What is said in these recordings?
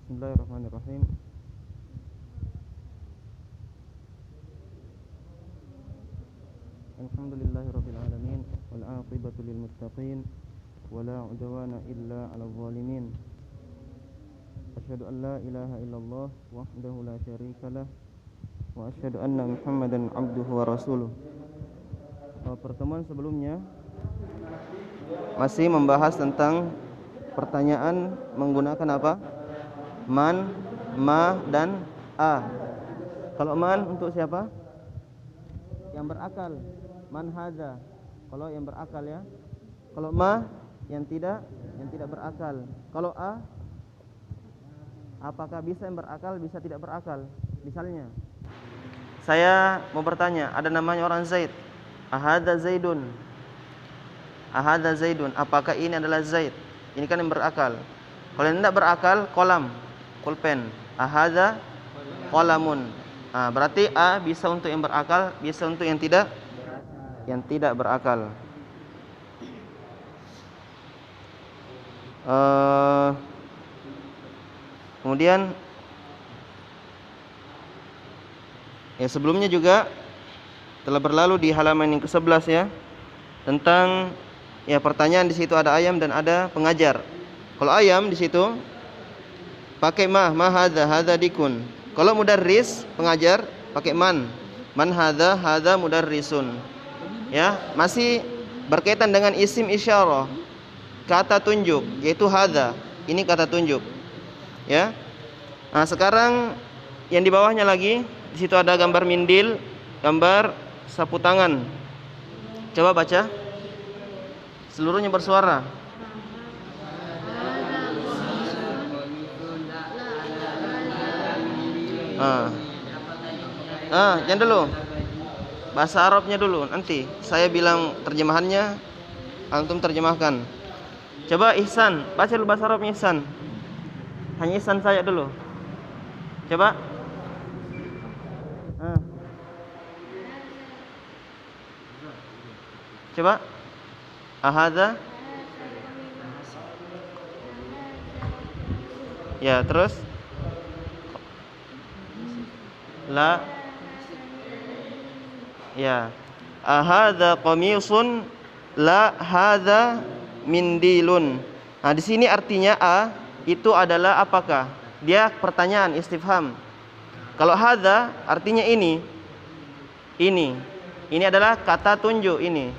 Bismillahirrahmanirrahim. Alhamdulillahirabbil alamin wal 'aqibatu lil muttaqin wala 'udwana illa 'alal zalimin. Asyhadu an la ilaha illallah wahdahu la syarikalah wa asyhadu anna Muhammadan 'abduhu wa rasuluh. Pertemuan sebelumnya masih membahas tentang pertanyaan menggunakan apa? Man, ma, dan a. Kalau man untuk siapa? Yang berakal. Man hadza. Kalau yang berakal ya. Kalau ma yang tidak berakal. Kalau a, apakah bisa yang berakal, bisa tidak berakal? Misalnya, saya mau bertanya, ada namanya orang Zaid. Ahadza Zaidun. Ahadza Zaidun. Apakah ini adalah Zaid? Ini kan yang berakal. Kalau yang tidak berakal, kolam, pulpen. Ahadza qalamun. Berarti a bisa untuk yang berakal, bisa untuk yang tidak berakal. Kemudian ya sebelumnya juga telah berlalu di halaman yang ke-11 ya, tentang ya pertanyaan. Di situ ada ayam dan ada pengajar. Kalau ayam di situ pakai ma hadza dikun. Kalau mudarris, pengajar, pakai man hadza mudarrisun. Ya, masih berkaitan dengan isim isyarah, kata tunjuk, yaitu hadza. Ini kata tunjuk. Ya. Nah, sekarang yang di bawahnya lagi, di situ ada gambar mindil, gambar sapu tangan. Coba baca. Seluruhnya bersuara. Jangan dulu. Bahasa Arabnya dulu. Nanti saya bilang terjemahannya, antum terjemahkan. Coba Ihsan, baca dulu bahasa Arabnya Ihsan. Hanya Ihsan saya dulu. Coba. Coba. Ahadza. Ya, terus. La. Ya. Ahadza qamisun la hadza mindilun. Nah, di sini artinya a itu adalah apakah? Dia pertanyaan istifham. Kalau hadza artinya ini. Ini adalah kata tunjuk ini.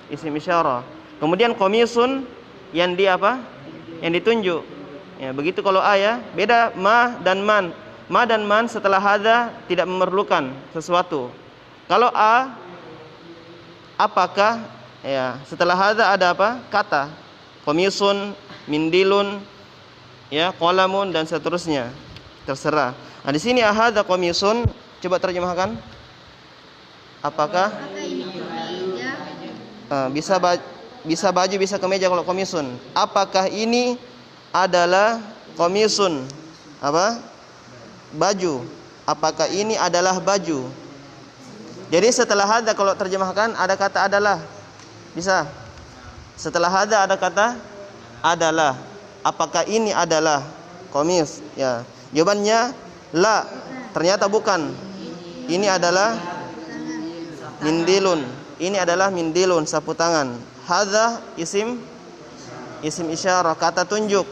Isim isyarah. Kemudian qamisun yang di apa? Yang ditunjuk. Ya, begitu kalau a ya. Beda ma dan man. Ma dan man setelah hadza tidak memerlukan sesuatu. Kalau a, apakah? Ya, setelah hadza ada apa? Kata. Qamisun, mindilun, ya, qalamun dan seterusnya. Terserah. Nah, di sini ahadza qamisun, coba terjemahkan. Apakah? Bisa baju, bisa kemeja kalau qamisun. Apakah ini adalah qamisun? Apa? Baju. Apakah ini adalah baju? Jadi setelah hadza kalau terjemahkan ada kata adalah. Bisa. Setelah hadza ada kata adalah. Apakah ini adalah qamis? Ya. Jawabannya la. Ternyata bukan. Ini adalah mindilun. Ini adalah mindilun, sapu tangan. Hadza isim isyarah, kata tunjuk.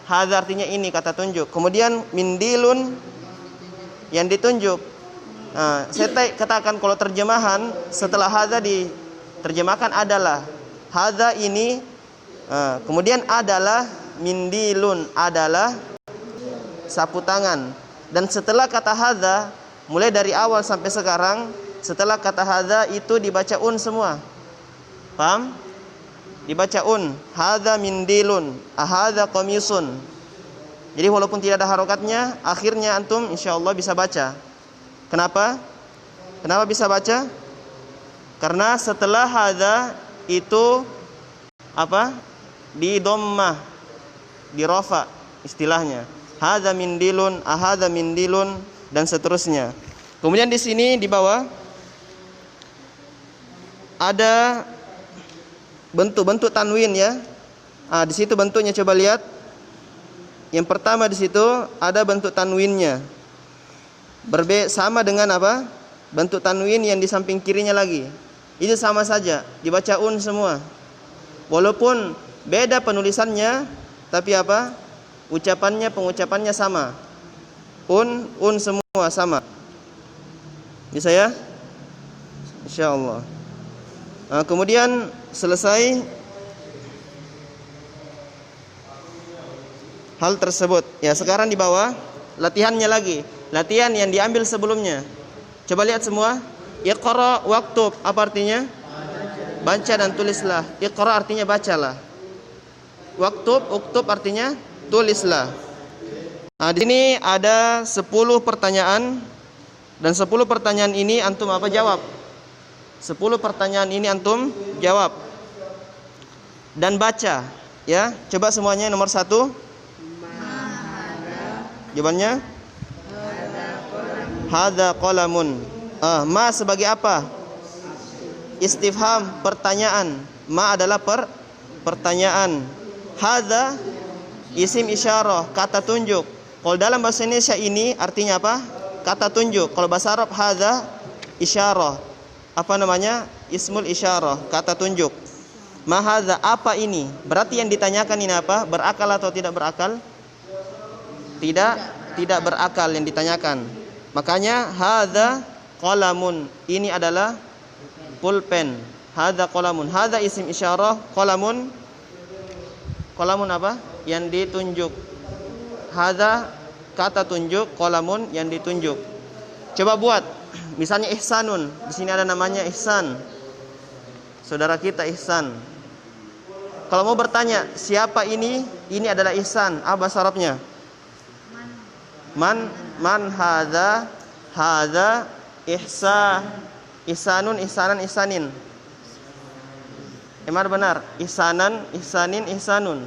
Hadza artinya ini, kata tunjuk. Kemudian mindilun yang ditunjuk. Saya katakan kalau terjemahan setelah hadza diterjemahkan adalah. Hadza ini, kemudian adalah mindilun, adalah sapu tangan. Dan setelah kata hadza, mulai dari awal sampai sekarang, setelah kata hadza itu dibaca semua. Paham? Dibaca hadza mindilun, ahadza qamisun. Jadi walaupun tidak ada harokatnya, akhirnya antum insyaallah bisa baca. Kenapa? Kenapa bisa baca? Karena setelah hadza itu apa? Di dhammah, di rafa istilahnya. Hadza mindilun, ahadza mindilun dan seterusnya. Kemudian di sini di bawah ada bentuk-bentuk tanwin ya. Di situ bentuknya coba lihat. Yang pertama di situ ada bentuk tanwinnya. Sama dengan apa? Bentuk tanwin yang di samping kirinya lagi. Itu sama saja, dibaca un semua. Walaupun beda penulisannya, tapi apa? Pengucapannya sama. Un semua sama. Bisa ya? Insyaallah. Nah, kemudian selesai hal tersebut. Ya, sekarang di bawah latihannya lagi. Latihan yang diambil sebelumnya. Coba lihat semua. Iqra waktub, apa artinya? Baca dan tulislah. Iqra artinya bacalah. Uktub artinya tulislah. Nah, di sini ada 10 pertanyaan dan 10 pertanyaan ini antum apa jawab? 10 pertanyaan ini antum jawab dan baca, ya. Coba semuanya nomor 1. Jawabannya hadza qalamun. Ma sebagai apa? Istifham, pertanyaan. Ma adalah pertanyaan. Hadza isim isyarah, kata tunjuk. Kalau dalam bahasa Indonesia ini artinya apa? Kata tunjuk. Kalau bahasa Arab hadza isyarah. Apa namanya? Ismul isyarah, kata tunjuk. Ma hadza, apa ini? Berarti yang ditanyakan ini apa? Berakal atau tidak berakal? Tidak berakal yang ditanyakan. Makanya hadza qalamun, ini adalah pulpen. Hadza qalamun, hadza isim isyarah, qalamun apa? Yang ditunjuk. Hadza kata tunjuk, qalamun yang ditunjuk. Coba buat. Misalnya ihsanun, di sini ada namanya Ihsan. Saudara kita Ihsan. Kalau mau bertanya, siapa ini? Ini adalah Ihsan. Apa bahasa Arabnya? Man hadza ihsanun, ihsanan, ihsanin. Emar benar. Ihsanan, ihsanin, ihsanun.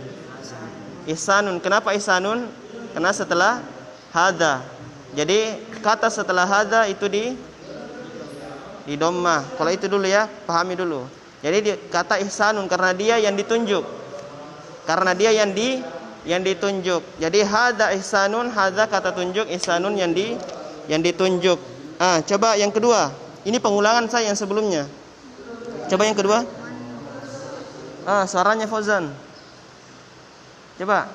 Ihsanun. Kenapa ihsanun? Karena setelah hadza. Jadi kata setelah hadza itu di dhammah. Kalau itu dulu ya, pahami dulu. Jadi kata ihsanun karena dia yang ditunjuk. Karena dia yang ditunjuk. Jadi hadza ihsanun, hadza kata tunjuk, ihsanun yang ditunjuk. Coba yang kedua. Ini pengulangan saya yang sebelumnya. Coba yang kedua. Suaranya Fauzan. Coba.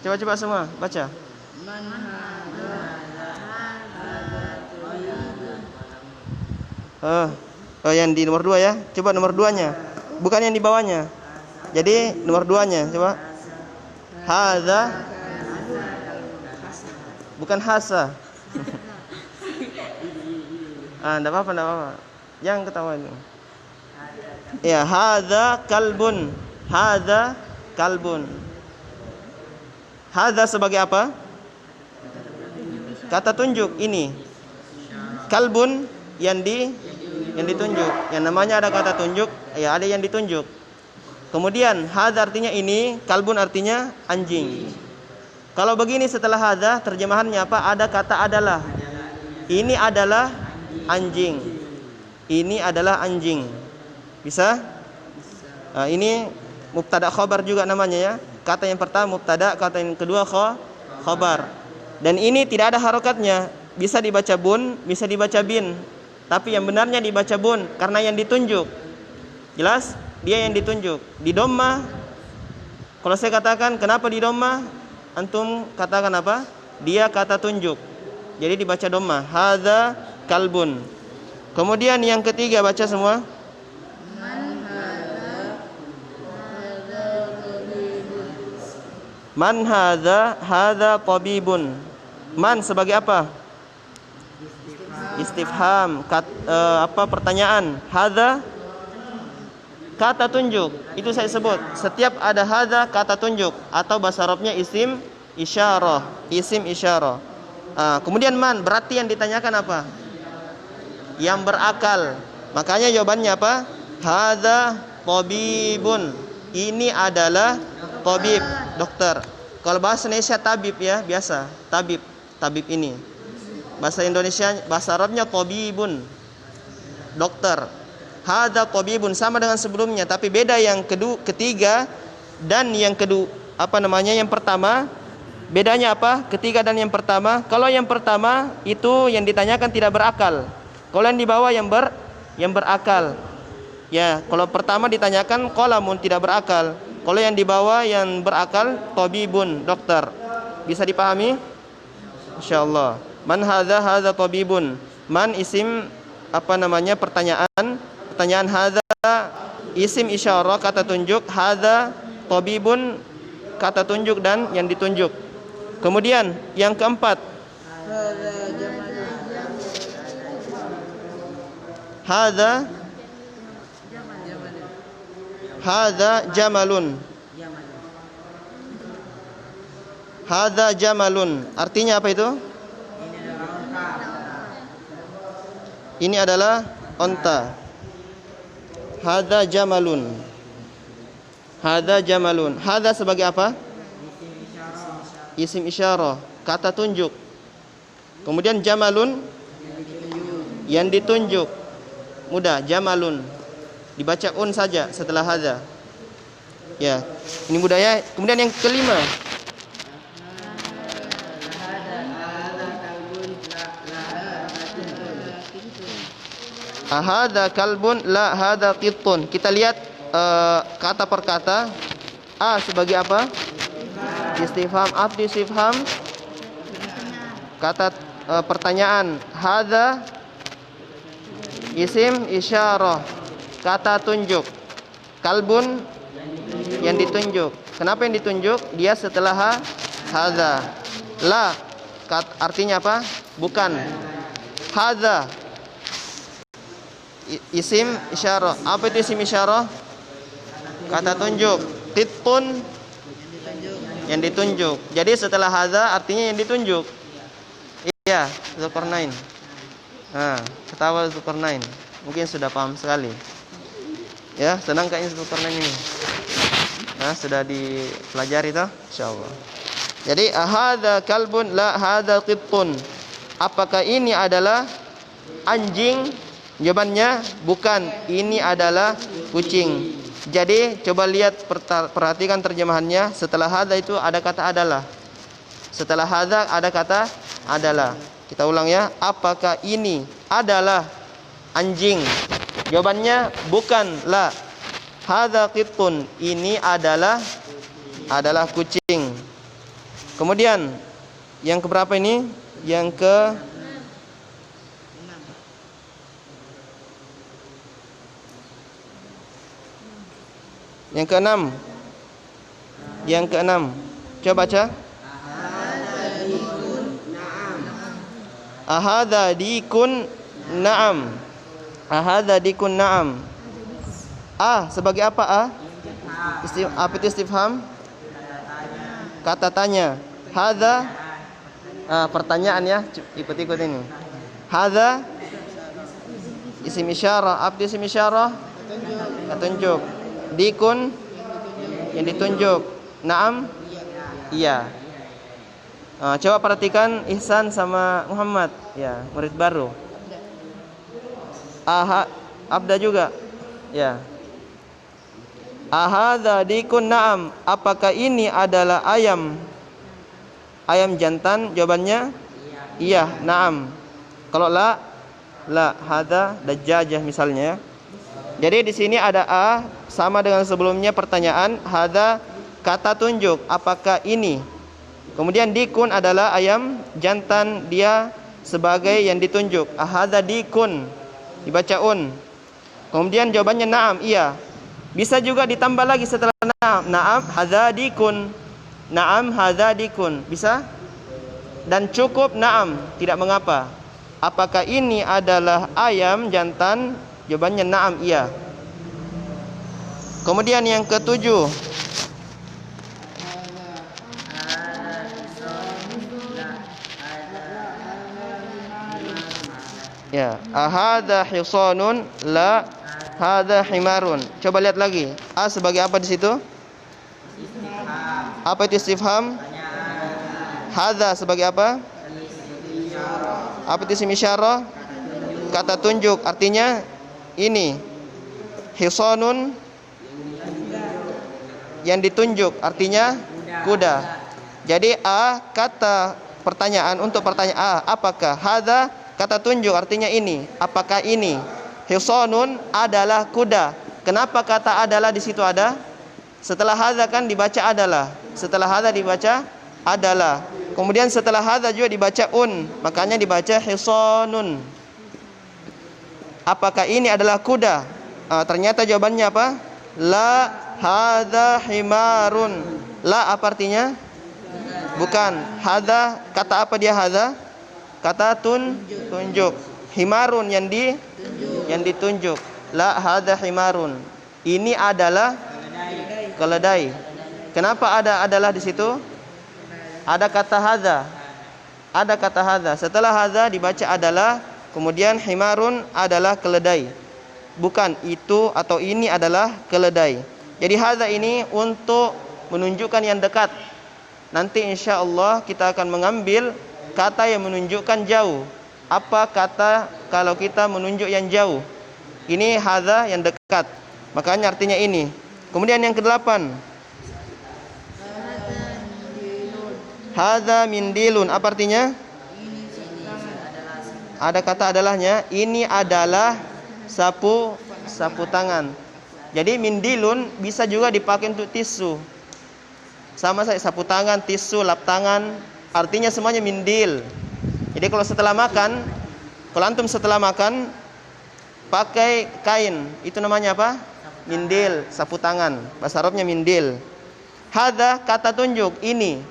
Coba semua baca. Yang di nomor 2 ya. Coba nomor 2-nya. Bukan yang di bawahnya. Jadi nomor 2-nya coba. Hadza. Bukan hasa. Enggak apa-apa. Jangan ketawa ini. Ya, hadza kalbun. Hadza kalbun. Hadza sebagai apa? Kata tunjuk ini. Kalbun yang ditunjuk. Yang namanya ada kata tunjuk, ya ada yang ditunjuk. Kemudian hadza artinya ini, kalbun artinya anjing. Kalau begini setelah hadza terjemahannya apa? Ada kata adalah. Ini adalah anjing. Ini adalah anjing. Bisa? Ini mubtada khabar juga namanya ya. Kata yang pertama mubtada, kata yang kedua khabar. Dan ini tidak ada harokatnya. Bisa dibaca bun, bisa dibaca bin. Tapi yang benarnya dibaca bun karena yang ditunjuk. Jelas? Dia yang ditunjuk. Di dhammah. Kalau saya katakan kenapa di dhammah? Antum katakan apa? Dia kata tunjuk. Jadi dibaca dhammah. Hadza kalbun. Kemudian yang ketiga baca semua. Man hadza tabibun. Man sebagai apa? Istifham, pertanyaan. Hadza kata tunjuk. Itu saya sebut. Setiap ada hadza kata tunjuk atau bahasa Arabnya isim isyarah. Isim isyarah. Kemudian man berarti yang ditanyakan apa? Yang berakal. Makanya jawabannya apa? Hadza tabibun. Ini adalah tabib, dokter. Kalau bahasa Indonesia tabib ya, biasa. Tabib ini. Bahasa Indonesia, bahasa Arabnya tabibun. Dokter. Hadza tabibun, sama dengan sebelumnya, tapi beda yang ketiga dan yang yang pertama. Bedanya apa? Ketiga dan yang pertama. Kalau yang pertama itu yang ditanyakan tidak berakal. Kalau yang di bawah yang berakal. Ya, kalau pertama ditanyakan qalamun tidak berakal. Kalau yang di bawah yang berakal tabibun, dokter. Bisa dipahami? Insyaallah. Man hadza? Hadza tabibun. Man isim pertanyaan hadza isim isyarah kata tunjuk, hadza tabibun kata tunjuk dan yang ditunjuk. Kemudian yang keempat, hadza jamalun. Hadza jamalun. Artinya apa itu? Ini adalah onta. Hadza jamalun. Hadza jamalun. Hadza sebagai apa? Isim isyarah, kata tunjuk. Kemudian jamalun yang ditunjuk. Mudah, jamalun. Dibaca saja setelah hadza. Ya, ini mudah ya. Kemudian yang kelima. Hadza kalbun la hadza qittun. Kita lihat kata per kata. A sebagai apa? Istifham, abdi istifham, kata pertanyaan. Hadza isim isyarah, kata tunjuk. Kalbun yang ditunjuk. Kenapa yang ditunjuk? Dia setelah hadza. La artinya apa? Bukan. Hadza isim isyarah. Apa itu isim isyarah? Kata tunjuk. Qittun yang ditunjuk. Jadi setelah hadza artinya yang ditunjuk. Iya, Zulkarnain. Nah, ketawa Zulkarnain. Mungkin sudah paham sekali. Ya, senang kayaknya Zulkarnain ini. Nah, sudah dipelajari toh? Insyaallah. Jadi hadza kalbun la hadza qittun. Apakah ini adalah anjing? Jawabannya bukan, ini adalah kucing. Jadi coba lihat, perhatikan terjemahannya. Setelah hadza itu ada kata adalah. Setelah hadza ada kata adalah. Kita ulang ya. Apakah ini adalah anjing? Jawabannya bukan, la. Hadza qittun, ini adalah kucing. Kemudian yang keberapa ini? Yang keenam. Yang keenam. Coba baca. Ahadza dikun na'am. Ahadza dikun na'am. Sebagai apa? Apa itu istifham? Kata tanya. Hadza pertanyaan ya. Ikut-ikut ini. Hadza isim isyarah. Apa itu isim isyarah? Tunjuk. Dikun yang ditunjuk. Naam, iya. Coba perhatikan Ihsan sama Muhammad, ya, murid baru. Abda juga, ya. Ahadza dikun na'am. Apakah ini adalah ayam jantan? Jawabannya iya, na'am. Kalau la hadza dajjajah misalnya ya. Jadi di sini ada sama dengan sebelumnya pertanyaan. Hadza kata tunjuk, apakah ini? Kemudian dikun adalah ayam jantan, dia sebagai yang ditunjuk. Hadza dikun, dibaca un. Kemudian jawabannya na'am, iya. Bisa juga ditambah lagi setelah na'am. Na'am hadza dikun. Na'am hadza dikun. Bisa? Dan cukup na'am, tidak mengapa. Apakah ini adalah ayam jantan? Jawabannya na'am, iya. Kemudian yang ketujuh. Ya, ahadza hisanun la hadza himarun. Coba lihat lagi. Sebagai apa di situ? Apa itu istifham? Hadza sebagai apa? Apa itu isim isyarah? Kata tunjuk, artinya ini. Hisanun yang ditunjuk, artinya kuda. Jadi kata pertanyaan untuk pertanyaan apakah? Hadza kata tunjuk artinya ini. Apakah ini? Hisanun adalah kuda. Kenapa kata adalah di situ ada? Setelah hadza kan dibaca adalah. Setelah hadza dibaca adalah. Kemudian setelah hadza juga dibaca makanya dibaca hisanun. Apakah ini adalah kuda? Ternyata jawabannya apa? La hadza himarun. La apa artinya? Bukan. Hadza kata apa dia hadza? Kata tunjuk. Himarun yang ditunjuk. La hadza himarun. Ini adalah keledai. Kenapa adalah di situ? Ada kata hadza. Ada kata hadza. Setelah hadza dibaca adalah, kemudian himarun adalah keledai. Bukan itu atau ini adalah keledai. Jadi hadza ini untuk menunjukkan yang dekat. Nanti insya Allah kita akan mengambil kata yang menunjukkan jauh. Apa kata kalau kita menunjuk yang jauh? Ini hadza yang dekat. Makanya artinya ini. Kemudian yang ke-8. Hadza mindilun. Apa artinya? Ada kata adalahnya. Ini adalah sapu tangan. Jadi mindilun bisa juga dipakai untuk tisu. Sama saja sapu tangan, tisu, lap tangan, artinya semuanya mindil. Jadi kalau setelah makan, kalau antum setelah makan pakai kain, itu namanya apa? Mindil, sapu tangan. Bahasa Arabnya mindil. Hadza kata tunjuk, ini.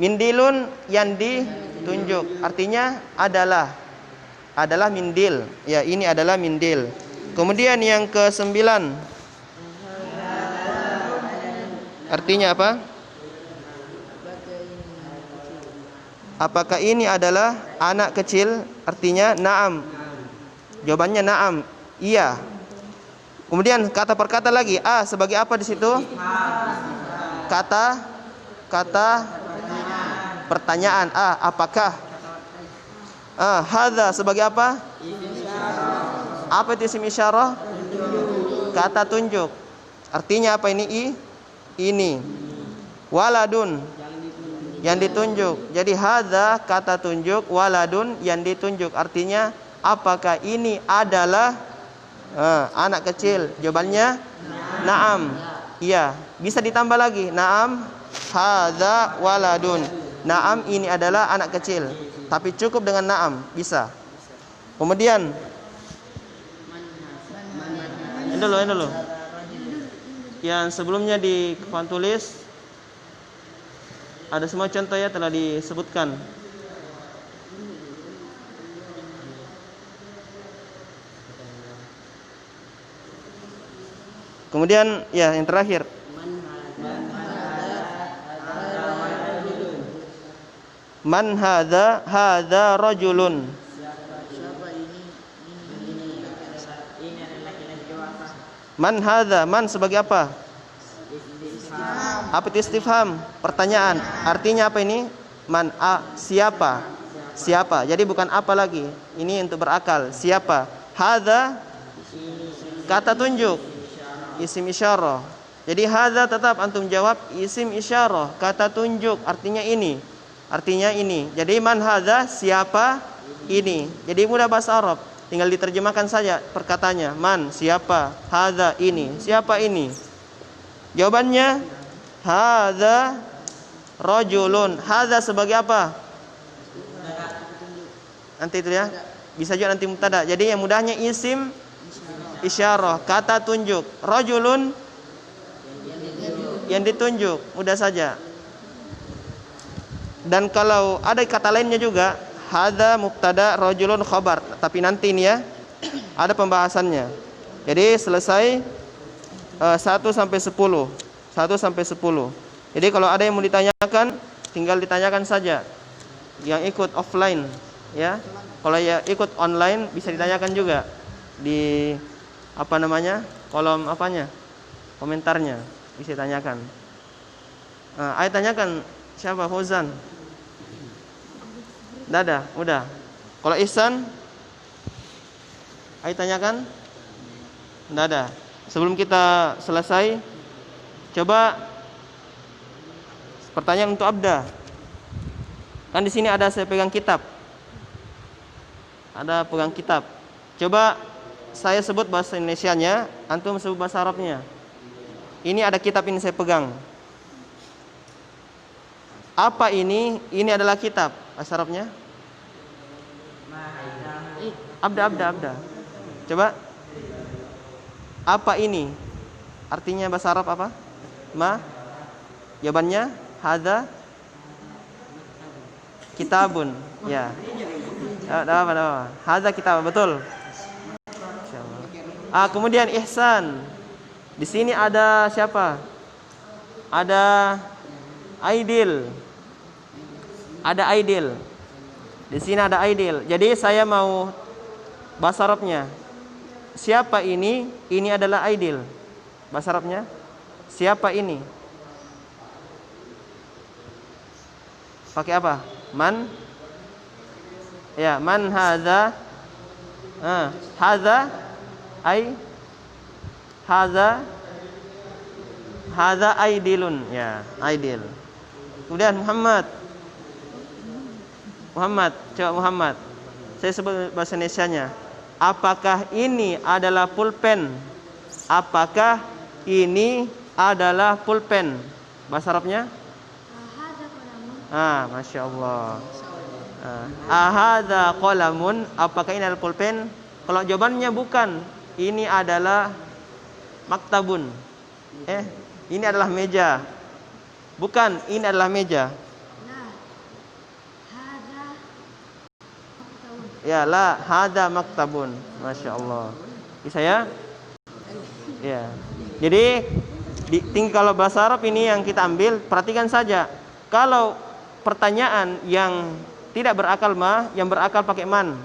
Mindilun yang ditunjuk, artinya adalah mindil. Ya, ini adalah mindil. Kemudian yang ke-9. Artinya apa? Apakah ini adalah anak kecil? Artinya na'am. Jawabannya na'am. Iya. Kemudian kata per kata lagi. Sebagai apa di situ? Kata pertanyaan. Apakah? Hadza sebagai apa? Apa itu isim isyarah? Kata tunjuk. Artinya apa ini? Ini. Waladun yang ditunjuk. Jadi hadza kata tunjuk, waladun yang ditunjuk. Artinya apakah ini adalah anak kecil? Jawabannya na'am. Iya. Bisa ditambah lagi. Na'am hadza waladun. Na'am ini adalah anak kecil. Tapi cukup dengan na'am, bisa. Kemudian ini dulu. Yang sebelumnya di papan tulis ada semua contoh ya, telah disebutkan. Kemudian ya yang terakhir. Man hadza rajulun. Man hadza, man sebagai apa? Apa itu istifham? Pertanyaan. Artinya apa ini? Man siapa? Siapa? Jadi bukan apa lagi. Ini untuk berakal. Siapa? Hadza kata tunjuk. Isim isyarah. Jadi hadza tetap antum jawab isim isyarah, kata tunjuk, artinya ini. Artinya ini. Jadi man hadza siapa ini. Jadi mudah bahasa Arab. Tinggal diterjemahkan saja perkataannya. Man, siapa? Hadza, ini. Siapa ini? Jawabannya hadza rajulun. Hadza sebagai apa? Nanti itu ya. Bisa juga nanti mubtada. Jadi yang mudahnya isim isyarah, kata tunjuk. Rajulun yang ditunjuk. Mudah saja. Dan kalau ada kata lainnya juga, hadza mubtada, rajulun khabar. Tapi nanti ini ya, ada pembahasannya. Jadi selesai 1 sampai 10. 1 sampai 10. Jadi kalau ada yang mau ditanyakan, tinggal ditanyakan saja. Yang ikut offline ya. Kalau ya ikut online bisa ditanyakan juga di kolom komentarnya bisa ditanyakan. Ayo tanyakan siapa? Fauzan. Dada, udah. Kalau Ihsan, ayo tanyakan. Tidak ada. Sebelum kita selesai, coba pertanyaan untuk Abda. Kan di sini ada saya pegang kitab. Ada pegang kitab. Coba saya sebut bahasa Indonesianya, antum sebut bahasa Arabnya. Ini ada kitab ini saya pegang. Apa ini? Ini adalah kitab. Bahasa Arabnya? Abda. Coba. Apa ini? Artinya bahasa Arab apa? Ma? Jawabannya hadza kitabun. Ya. Apa? Hadza kitab, betul. Kemudian ihsan. Di sini ada siapa? Ada Aidil. Ada Aidil. Di sini ada Aidil. Jadi saya mau bahasa Arabnya. Siapa ini? Ini adalah Aidil. Bahasa Arabnya? Siapa ini? Pakai apa? Man? Ya, man hadza? Hadza hadza aidilun. Ya, Aidil. Kemudian Muhammad. Coba Muhammad. Saya sebut bahasa Indonesianya. Apakah ini adalah pulpen? Apakah ini adalah pulpen? Bahasa Arabnya? Masya Allah. Ahadza qalamun. Apakah ini adalah pulpen? Kalau jawabannya bukan, ini adalah maktabun. Ini adalah meja. Bukan, ini adalah meja. Ya, la hada maktabun. Masya Allah. Bisa ya? Ya. Jadi kalau bahasa Arab ini yang kita ambil, perhatikan saja. Kalau pertanyaan yang tidak berakal yang berakal pakai man.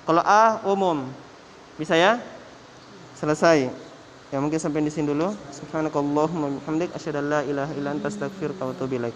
Kalau umum. Bisa ya? Selesai. Ya, mungkin sampai di sini dulu. Subhanakallahumma wa bihamdik asyhadu an la ilaha illa anta astaghfiruka wa atubu ilaik.